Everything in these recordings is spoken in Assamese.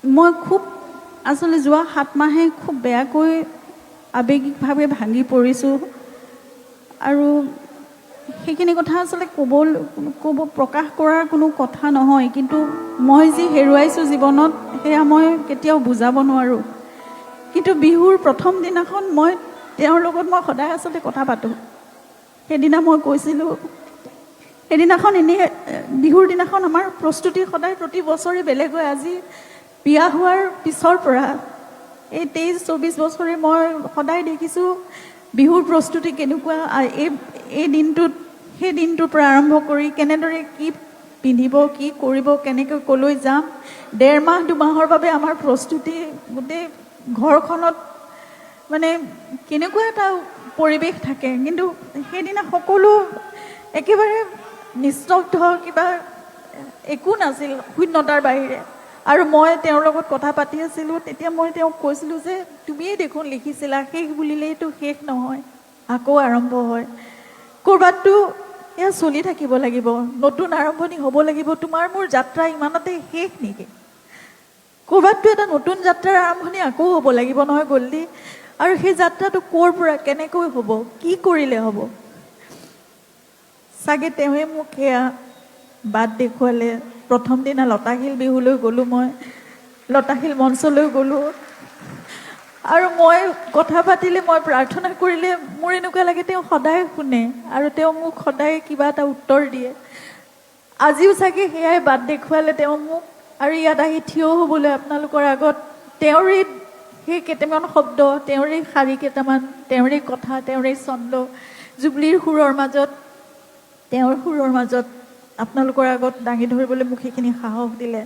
মই খুব আসলে যোৱা 7 মাহে খুব বেয়াকৈ আৱেগিকভাৱে ভাঙি পৰিছোঁ আৰু সেইখিনি কথা আসলে প্ৰকাশ কৰাৰ কোনো কথা নহয়, কিন্তু মই যি হেৰুৱাইছোঁ জীৱনত সেয়া মই কেতিয়াও বুজাব নোৱাৰোঁ। কিন্তু বিহুৰ প্ৰথম দিনাখন মই তেওঁৰ লগত মই সদায় আসলে কথা পাতোঁ। সেইদিনা মই কৈছিলোঁ, সেইদিনাখন এনেই বিহুৰ দিনাখন আমাৰ প্ৰস্তুতি সদায় প্ৰতি বছৰে বেলেগ হয়। আজি বিয়া হোৱাৰ পিছৰ পৰা এই 23-24 বছৰে মই সদায় দেখিছোঁ বিহুৰ প্ৰস্তুতি কেনেকুৱা। এই দিনটোত সেই দিনটোৰ পৰা আৰম্ভ কৰি কেনেদৰে কি পিন্ধিব, কি কৰিব, কেনেকৈ ক'লৈ যাম, 1.5 মাহ 2 মাহৰ বাবে আমাৰ প্ৰস্তুতি, গোটেই ঘৰখনত মানে কেনেকুৱা এটা পৰিৱেশ থাকে। কিন্তু সেইদিনা সকলো একেবাৰে নিস্তব্ধ, কিবা একো নাছিল শূন্যতাৰ বাহিৰে। আৰু মই তেওঁৰ লগত কথা পাতি আছিলোঁ। তেতিয়া মই তেওঁক কৈছিলোঁ যে তুমিয়ে দেখোন লিখিছিলা শেষ বুলিলেইতো শেষ নহয়, আকৌ আৰম্ভ হয়। ক'ৰবাততো এয়া চলি থাকিব লাগিব, নতুন আৰম্ভণি হ'ব লাগিব। তোমাৰ মোৰ যাত্ৰা ইমানতে শেষ নেকি? ক'ৰবাততো এটা নতুন যাত্ৰাৰ আৰম্ভণি আকৌ হ'ব লাগিব নহয় গল্ডি? আৰু সেই যাত্ৰাটো ক'ৰ পৰা কেনেকৈ হ'ব, কি কৰিলে হ'ব? চাগে তেওঁৱে মোক সেয়া বাট দেখুৱালে। প্ৰথম দিনা লতাশিল বিহুলৈ গ'লোঁ, মই লতাশিল মঞ্চলৈ গ'লোঁ আৰু মই কথা পাতিলে, মই প্ৰাৰ্থনা কৰিলে মোৰ এনেকুৱা লাগে তেওঁ সদায় শুনে আৰু তেওঁ মোক সদায় কিবা এটা উত্তৰ দিয়ে। আজিও চাগে সেয়াই বাট দেখুৱালে তেওঁ মোক, আৰু ইয়াত আহি থিয় হ'বলৈ আপোনালোকৰ আগত তেওঁৰে সেই কেইটামান শব্দ, তেওঁৰে শাৰী কেইটামান, তেওঁৰে কথা, তেওঁৰে ছন্দ, জুবলিৰ সুৰৰ মাজত, তেওঁৰ সুৰৰ মাজত আপোনালোকৰ আগত দাঙি ধৰিবলৈ মোক সেইখিনি সাহস দিলে।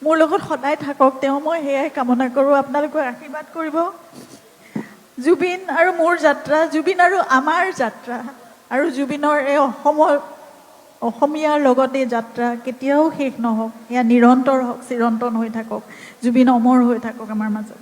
মোৰ লগত সদায় থাকক তেওঁ, মই সেয়াই কামনা কৰোঁ। আপোনালোকে আশীৰ্বাদ কৰিব। জুবিন আৰু মোৰ যাত্ৰা, জুবিন আৰু আমাৰ যাত্ৰা, আৰু জুবিনৰ এই অসমীয়াৰ লগত এই যাত্ৰা কেতিয়াও শেষ নহওক, এয়া নিৰন্তৰ হওক, চিৰন্তন হৈ থাকক। জুবিন অমৰ হৈ থাকক আমাৰ মাজত।